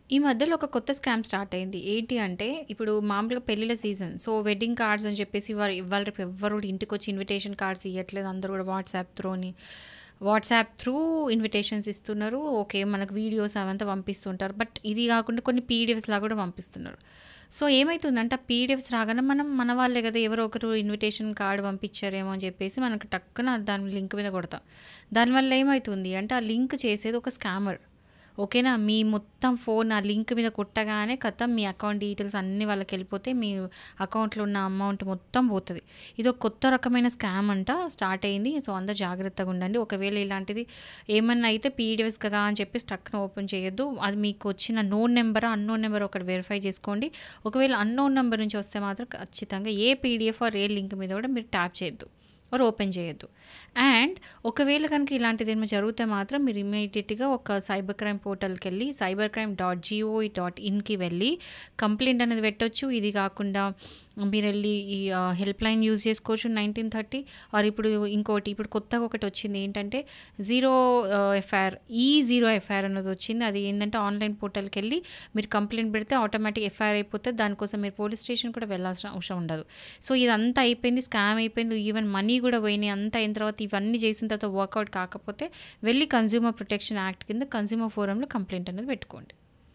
ఈ మధ్యలో ఒక కొత్త స్కామ్ స్టార్ట్ అయింది. ఏంటి అంటే, ఇప్పుడు మామూలుగా పెళ్ళిళ్ళ సీజన్. సో, వెడ్డింగ్ కార్డ్స్ అని చెప్పేసి ఇవాళ రేపు ఎవ్వరు కూడా ఇంటికొచ్చి ఇన్విటేషన్ కార్డ్స్ ఇయ్యట్లేదు. అందరూ కూడా వాట్సాప్ త్రూ ఇన్విటేషన్స్ ఇస్తున్నారు. ఓకే. మనకు వీడియోస్ అవంతా పంపిస్తుంటారు. బట్ ఇది కాకుండా కొన్ని పీడిఎఫ్స్‌లా కూడా పంపిస్తున్నారు. సో, ఏమైతుందంటే, ఆ పీడిఎఫ్స్ రాగానే మన వాళ్ళే కదా! ఎవరో ఒకరు ఇన్విటేషన్ కార్డ్ పంపించారేమో అని చెప్పేసి మనకు టక్కున దాని లింక్ మీద కొడతాం. దానివల్ల ఏమైతుంది అంటే, ఆ లింక్ చేసేది ఒక స్కామర్. ఓకేనా? మీ మొత్తం ఫోన్ ఆ లింక్ మీద కొట్టగానే ఖతం మీ అకౌంట్ డీటెయిల్స్ అన్నీ వాళ్ళకెళ్ళిపోతే మీ అకౌంట్‌లో ఉన్న అమౌంట్ మొత్తం పోతది. ఇదొక కొత్త రకమైన స్కామ్ అంట స్టార్ట్ అయింది. సో, అందరూ జాగ్రత్తగుండండి. ఒకవేళ ఇలాంటిది ఏమన్నా అయితే పీడిఎఫ్స్ కదా అని చెప్పేసి టక్కున ఓపెన్ చేయొద్దు. అది మీకు వచ్చిన నోన్ నంబరా, అన్‌నోన్ నంబరా ఒకటి వెరిఫై చేసుకోండి. ఒకవేళ అన్‌నోన్ నంబర్ నుంచి వస్తే మాత్రం ఖచ్చితంగా ఏ పీడిఎఫ్ ఆర్ ఏ లింక్ మీద కూడా మీరు ట్యాప్ చేయొద్దు. ఆర్ ఓపెన్ చేయొద్దు. అండ్ ఒకవేళ కనుక ఇలాంటిదేమైనా జరిగితే మాత్రం మీరు ఇమ్మీడియేట్‌గా ఒక సైబర్ క్రైమ్ పోర్టల్‌కెళ్ళి cybercrime.gov.inకి వెళ్ళి కంప్లెయింట్ అనేది పెట్టొచ్చు. ఇది కాకుండా మీరెళ్ళి ఈ హెల్ప్ లైన్ యూజ్ చేసుకోవచ్చు 1930 ఆర్ ఇప్పుడు కొత్తగా ఒకటొచ్చింది ఏంటంటే జీరో ఎఫ్ఐఆర్ జీరో ఎఫ్ఐఆర్ అన్నది వచ్చింది. అది ఏందంటే ఆన్‌లైన్ పోర్టల్‌కెళ్ళి మీరు కంప్లెయింట్ పెడితే ఆటోమేటిక్ ఎఫ్ఐఆర్ అయిపోతది. దానికోసం మీరు పోలీస్ స్టేషన్ కూడా వెళ్ళాల్సిన అవసరం ఉండదు. సో, ఇదంతా అయిపోయింది. స్కామ్ అయిపోయింది. ఈవెన్ మనీ కూడా పోయినాయి. అంతా అయిన తర్వాత ఇవన్నీ చేసిన తర్వాత వర్కౌట్ కాకపోతే వెళ్ళి కన్స్యూమర్ ప్రొటెక్షన్ యాక్ట్ కింద కన్స్యూమర్ ఫోరంలో కంప్లెయింట్ అనేది పెట్టుకోండి.